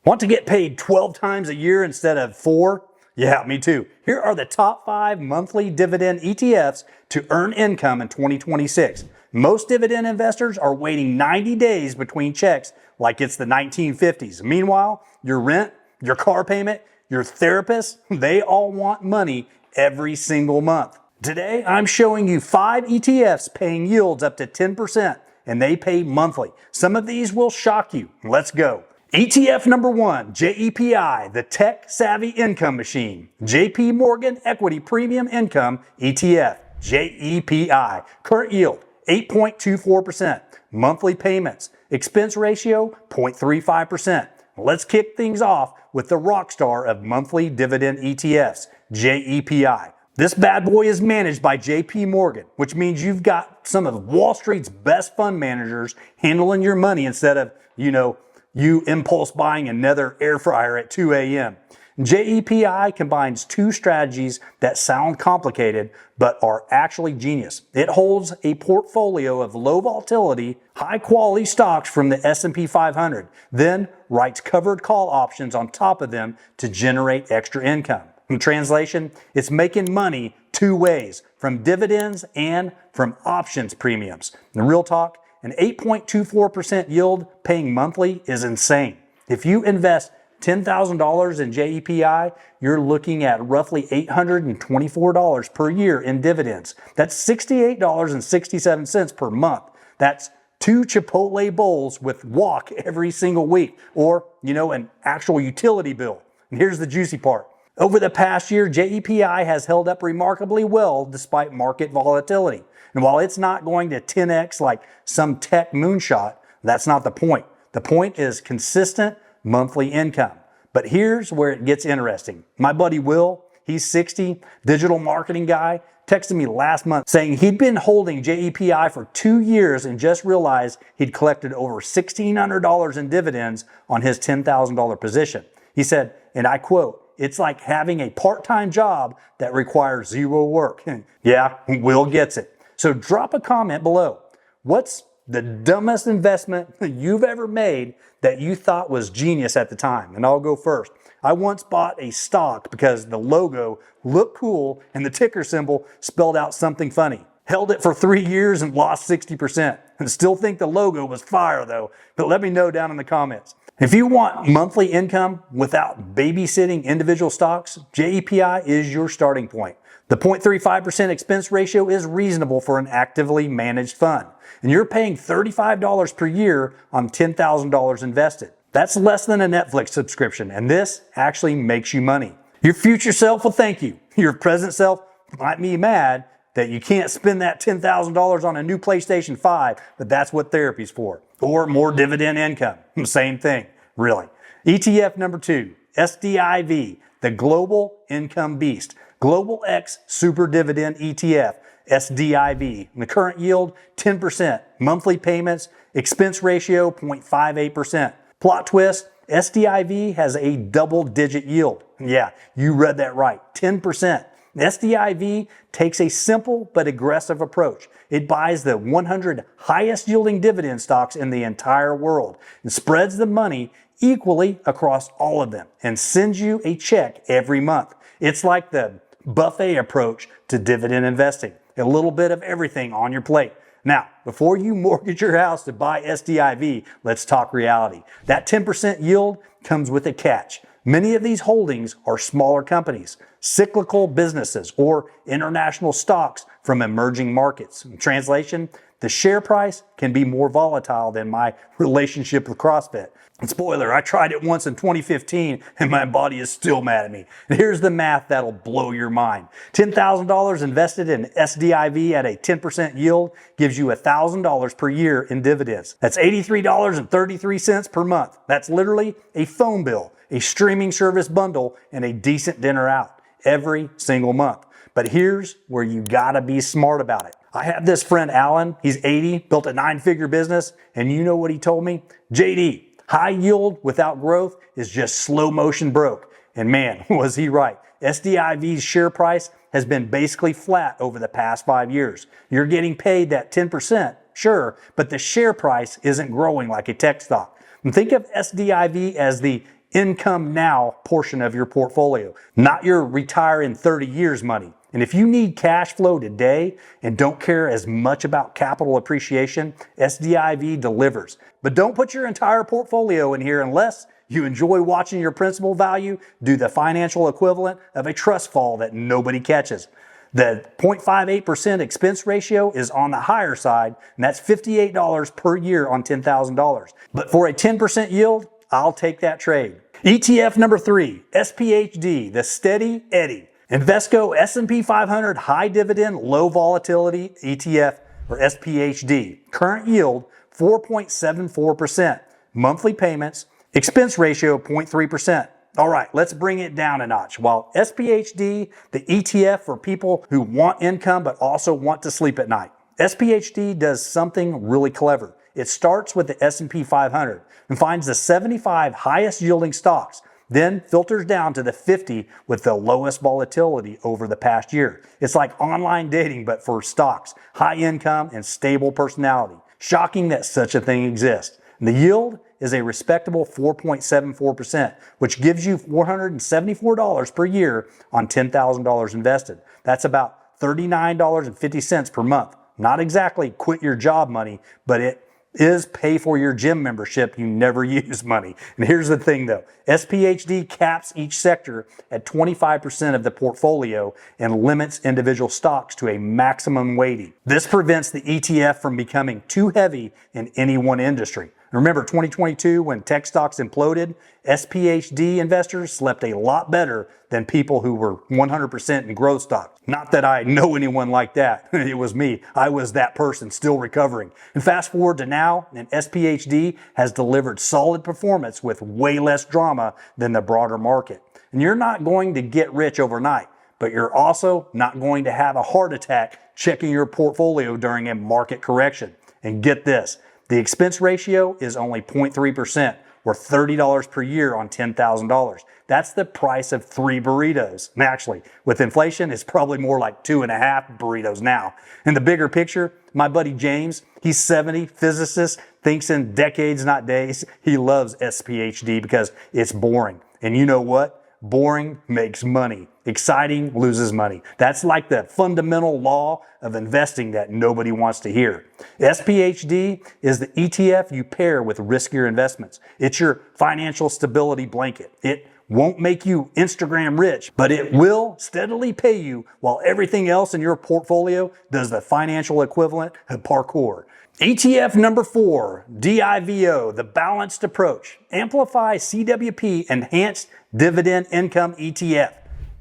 Want to get paid 12 times a year instead of 4? Yeah, me too. Here are the top 5 monthly dividend ETFs to earn income in 2026. Most dividend investors are waiting 90 days between checks like it's the 1950s. Meanwhile, your rent, your car payment, your therapist, they all want money every single month. Today, I'm showing you 5 ETFs paying yields up to 10%, and they pay monthly. Some of these will shock you. Let's go. ETF number 1, JEPI, the tech-savvy income machine. JPMorgan Equity Premium Income ETF, JEPI. Current yield, 8.24%. Monthly payments, expense ratio, 0.35%. Let's kick things off with the rock star of monthly dividend ETFs, JEPI. This bad boy is managed by JPMorgan, which means you've got some of Wall Street's best fund managers handling your money instead of, you impulse buying another air fryer at 2 a.m. JEPI combines 2 strategies that sound complicated but are actually genius. It holds a portfolio of low volatility, high quality stocks from the S&P 500, then writes covered call options on top of them to generate extra income. In translation, it's making money 2 ways, from dividends and from options premiums. In real talk, an 8.24% yield paying monthly is insane. If you invest $10,000 in JEPI, you're looking at roughly $824 per year in dividends. That's $68.67 per month. That's 2 Chipotle bowls with wok every single week, or, an actual utility bill. And here's the juicy part. Over the past year, JEPI has held up remarkably well despite market volatility. And while it's not going to 10x like some tech moonshot, that's not the point. The point is consistent monthly income. But here's where it gets interesting. My buddy Will, he's 60, digital marketing guy, texted me last month saying he'd been holding JEPI for 2 years and just realized he'd collected over $1,600 in dividends on his $10,000 position. He said, and I quote, "It's like having a part-time job that requires 0 work." Yeah, Will gets it. So drop a comment below. What's the dumbest investment you've ever made that you thought was genius at the time? And I'll go first. I once bought a stock because the logo looked cool and the ticker symbol spelled out something funny. Held it for 3 years and lost 60%. And still think the logo was fire though, but let me know down in the comments. If you want monthly income without babysitting individual stocks, JEPI is your starting point. The 0.35% expense ratio is reasonable for an actively managed fund, and you're paying $35 per year on $10,000 invested. That's less than a Netflix subscription, and this actually makes you money. Your future self will thank you. Your present self might be mad that you can't spend that $10,000 on a new PlayStation 5, but that's what therapy's for. Or more dividend income. Same thing, really. ETF number 2, SDIV, the Global Income Beast. Global X Super Dividend ETF, SDIV. And the current yield, 10%. Monthly payments, expense ratio, 0.58%. Plot twist, SDIV has a double-digit yield. Yeah, you read that right, 10%. SDIV takes a simple but aggressive approach. It buys the 100 highest yielding dividend stocks in the entire world and spreads the money equally across all of them and sends you a check every month. It's like the buffet approach to dividend investing. A little bit of everything on your plate. Now, before you mortgage your house to buy SDIV, let's talk reality. That 10% yield comes with a catch. Many of these holdings are smaller companies, cyclical businesses, or international stocks from emerging markets. In translation, the share price can be more volatile than my relationship with CrossFit. And spoiler, I tried it once in 2015 and my body is still mad at me. And here's the math that'll blow your mind. $10,000 invested in SDIV at a 10% yield gives you $1,000 per year in dividends. That's $83.33 per month. That's literally a phone bill, a streaming service bundle, and a decent dinner out every single month. But here's where you gotta be smart about it. I have this friend, Alan. He's 80, built a 9-figure business, and you know what he told me? JD, high yield without growth is just slow motion broke. And man, was he right. SDIV's share price has been basically flat over the past 5 years. You're getting paid that 10%, sure, but the share price isn't growing like a tech stock. And think of SDIV as the income now portion of your portfolio, not your retire in 30 years money. And if you need cash flow today and don't care as much about capital appreciation, SDIV delivers. But don't put your entire portfolio in here unless you enjoy watching your principal value do the financial equivalent of a trust fall that nobody catches. The 0.58% expense ratio is on the higher side, and that's $58 per year on $10,000. But for a 10% yield, I'll take that trade. ETF number 3, SPHD, the Steady Eddie. Invesco S&P 500 High Dividend Low Volatility ETF, or SPHD. Current yield 4.74%. Monthly payments, expense ratio 0.3%. All right, let's bring it down a notch. While SPHD, the ETF for people who want income but also want to sleep at night. SPHD does something really clever. It starts with the S&P 500 and finds the 75 highest yielding stocks, then filters down to the 50 with the lowest volatility over the past year. It's like online dating, but for stocks, high income and stable personality. Shocking that such a thing exists. And the yield is a respectable 4.74%, which gives you $474 per year on $10,000 invested. That's about $39.50 per month. Not exactly quit your job money, but it is pay for your gym membership you never use money. And here's the thing though, SPHD caps each sector at 25% of the portfolio and limits individual stocks to a maximum weighting. This prevents the ETF from becoming too heavy in any one industry. Remember 2022 when tech stocks imploded, SPHD investors slept a lot better than people who were 100% in growth stocks. Not that I know anyone like that. It was me. I was that person still recovering. And fast forward to now, and SPHD has delivered solid performance with way less drama than the broader market. And you're not going to get rich overnight, but you're also not going to have a heart attack checking your portfolio during a market correction. And get this, the expense ratio is only 0.3%, or $30 per year on $10,000. That's the price of 3 burritos. And actually, with inflation, it's probably more like 2.5 burritos now. In the bigger picture, my buddy James, he's 70, physicist, thinks in decades, not days. He loves SPHD because it's boring. And you know what? Boring makes money. Exciting loses money. That's like the fundamental law of investing that nobody wants to hear. SPHD is the ETF you pair with riskier investments. It's your financial stability blanket. It won't make you Instagram rich, but it will steadily pay you while everything else in your portfolio does the financial equivalent of parkour. ETF number 4, DIVO, the balanced approach. Amplify CWP Enhanced Dividend Income ETF.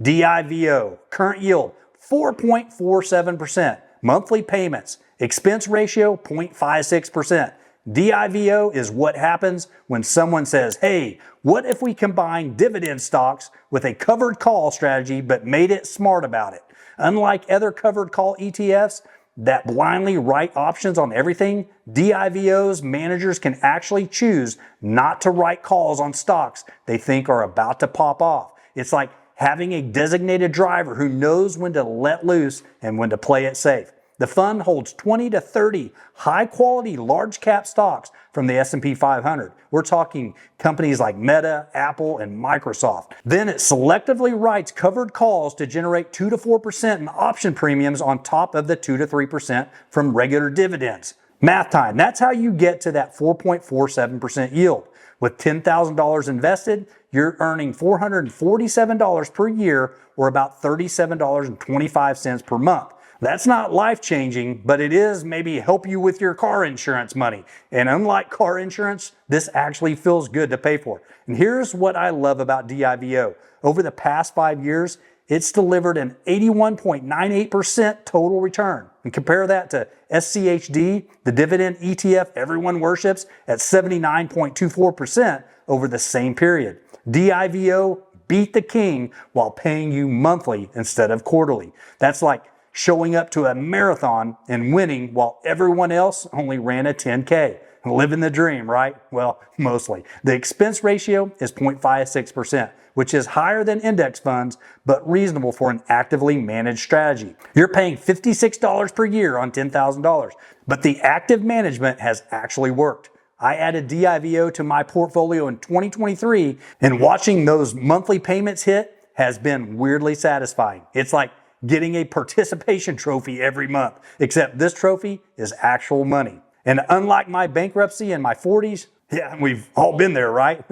DIVO, current yield 4.47%. Monthly payments, expense ratio 0.56%. DIVO is what happens when someone says, hey, what if we combine dividend stocks with a covered call strategy but made it smart about it? Unlike other covered call ETFs that blindly write options on everything, DIVO's managers can actually choose not to write calls on stocks they think are about to pop off. It's like having a designated driver who knows when to let loose and when to play it safe. The fund holds 20 to 30 high-quality, large-cap stocks from the S&P 500. We're talking companies like Meta, Apple, and Microsoft. Then it selectively writes covered calls to generate 2 to 4% in option premiums on top of the 2 to 3% from regular dividends. Math time. That's how you get to that 4.47% yield. With $10,000 invested, you're earning $447 per year, or about $37.25 per month. That's not life-changing, but it is maybe help you with your car insurance money. And unlike car insurance, this actually feels good to pay for. And here's what I love about DIVO. Over the past 5 years, it's delivered an 81.98% total return. And compare that to SCHD, the dividend ETF everyone worships, at 79.24% over the same period. DIVO beat the king while paying you monthly instead of quarterly. That's like showing up to a marathon and winning while everyone else only ran a 10K. Living the dream, right? Well, mostly. The expense ratio is 0.56%, which is higher than index funds, but reasonable for an actively managed strategy. You're paying $56 per year on $10,000, but the active management has actually worked. I added DIVO to my portfolio in 2023, and watching those monthly payments hit has been weirdly satisfying. It's like getting a participation trophy every month, except this trophy is actual money. And unlike my bankruptcy in my 40s, yeah, we've all been there, right?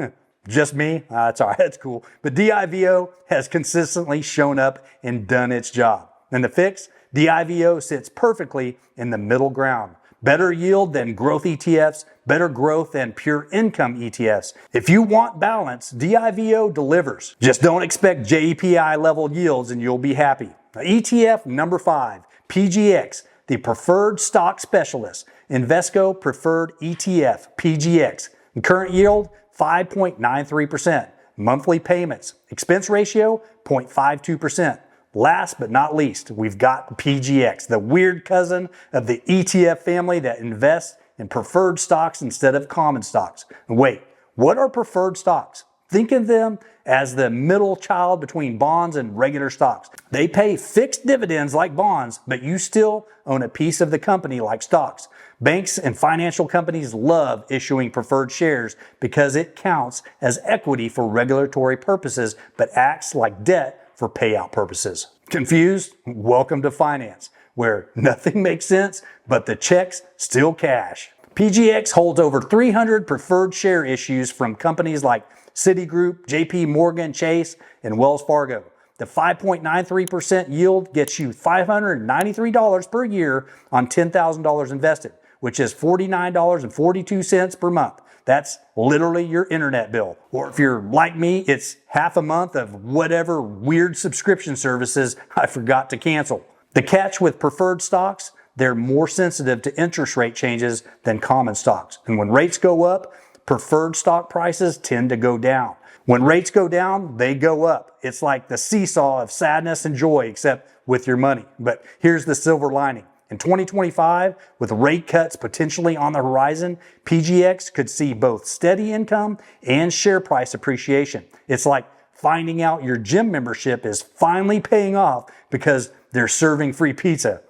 Just me? That's all right, that's cool. But DIVO has consistently shown up and done its job. And the fix? DIVO sits perfectly in the middle ground. Better yield than growth ETFs, better growth than pure income ETFs. If you want balance, DIVO delivers. Just don't expect JEPI level yields and you'll be happy. Now, ETF number 5, PGX, the Preferred Stock Specialist, Invesco Preferred ETF, PGX. And current yield, 5.93%. Monthly payments, expense ratio, 0.52%. Last but not least, we've got PGX, the weird cousin of the ETF family that invests in preferred stocks instead of common stocks. Wait, what are preferred stocks? Think of them as the middle child between bonds and regular stocks. They pay fixed dividends like bonds, but you still own a piece of the company like stocks. Banks and financial companies love issuing preferred shares because it counts as equity for regulatory purposes, but acts like debt for payout purposes. Confused? Welcome to finance, where nothing makes sense, but the checks still cash. PGX holds over 300 preferred share issues from companies like Citigroup, JPMorgan, Chase, and Wells Fargo. The 5.93% yield gets you $593 per year on $10,000 invested, which is $49.42 per month. That's literally your internet bill. Or if you're like me, it's half a month of whatever weird subscription services I forgot to cancel. The catch with preferred stocks, they're more sensitive to interest rate changes than common stocks. And when rates go up, preferred stock prices tend to go down. When rates go down, they go up. It's like the seesaw of sadness and joy, except with your money. But here's the silver lining. In 2025, with rate cuts potentially on the horizon, PGX could see both steady income and share price appreciation. It's like finding out your gym membership is finally paying off because they're serving free pizza.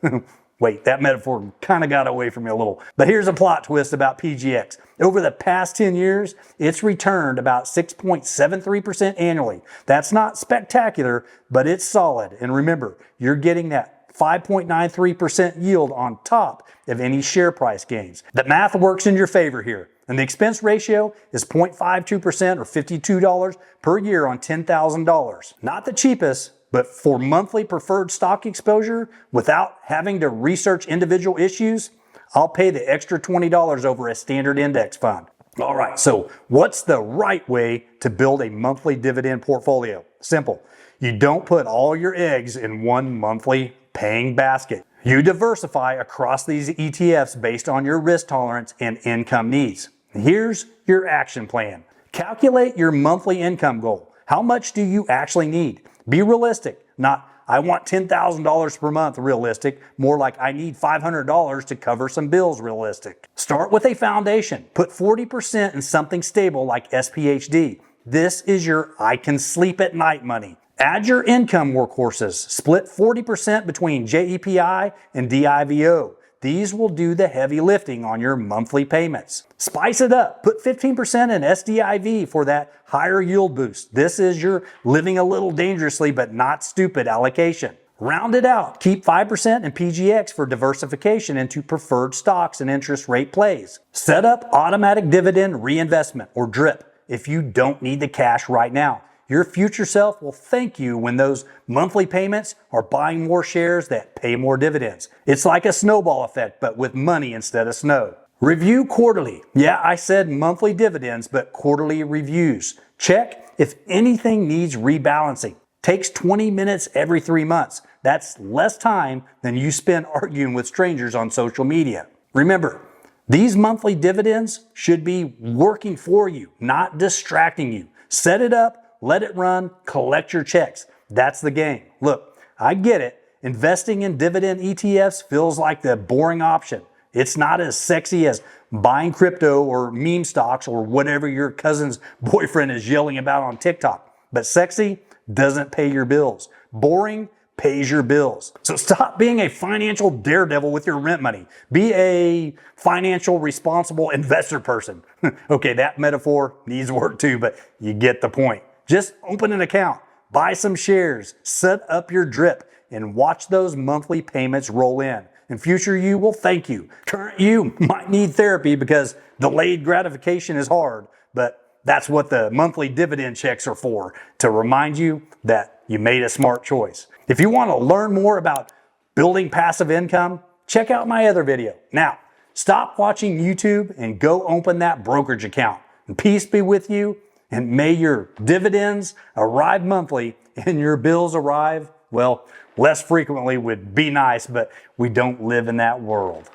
Wait, that metaphor kind of got away from me a little. But here's a plot twist about PGX. Over the past 10 years, it's returned about 6.73% annually. That's not spectacular, but it's solid. And remember, you're getting that 5.93% yield on top of any share price gains. The math works in your favor here. And the expense ratio is 0.52% or $52 per year on $10,000. Not the cheapest, but for monthly preferred stock exposure without having to research individual issues, I'll pay the extra $20 over a standard index fund. All right, so what's the right way to build a monthly dividend portfolio? Simple. You don't put all your eggs in one monthly paying basket. You diversify across these ETFs based on your risk tolerance and income needs. Here's your action plan. Calculate your monthly income goal. How much do you actually need? Be realistic, not I want $10,000 per month realistic, more like I need $500 to cover some bills realistic. Start with a foundation. Put 40% in something stable like SPHD. This is your I can sleep at night money. Add your income workhorses. Split 40% between JEPI and DIVO. These will do the heavy lifting on your monthly payments. Spice it up. Put 15% in SDIV for that higher yield boost. This is your living a little dangerously but not stupid allocation. Round it out. Keep 5% in PGX for diversification into preferred stocks and interest rate plays. Set up automatic dividend reinvestment or DRIP if you don't need the cash right now. Your future self will thank you when those monthly payments are buying more shares that pay more dividends. It's like a snowball effect, but with money instead of snow. Review quarterly. Yeah, I said monthly dividends, but quarterly reviews. Check if anything needs rebalancing. Takes 20 minutes every 3 months. That's less time than you spend arguing with strangers on social media. Remember, these monthly dividends should be working for you, not distracting you. Set it up. Let it run, collect your checks. That's the game. Look, I get it. Investing in dividend ETFs feels like the boring option. It's not as sexy as buying crypto or meme stocks or whatever your cousin's boyfriend is yelling about on TikTok. But sexy doesn't pay your bills. Boring pays your bills. So stop being a financial daredevil with your rent money. Be a financial responsible investor person. Okay, that metaphor needs work too, but you get the point. Just open an account, buy some shares, set up your drip, and watch those monthly payments roll in. And future you will thank you. Current you might need therapy because delayed gratification is hard, but that's what the monthly dividend checks are for, to remind you that you made a smart choice. If you want to learn more about building passive income, check out my other video. Now, stop watching YouTube and go open that brokerage account. And peace be with you, and may your dividends arrive monthly and your bills arrive, well, less frequently would be nice, but we don't live in that world.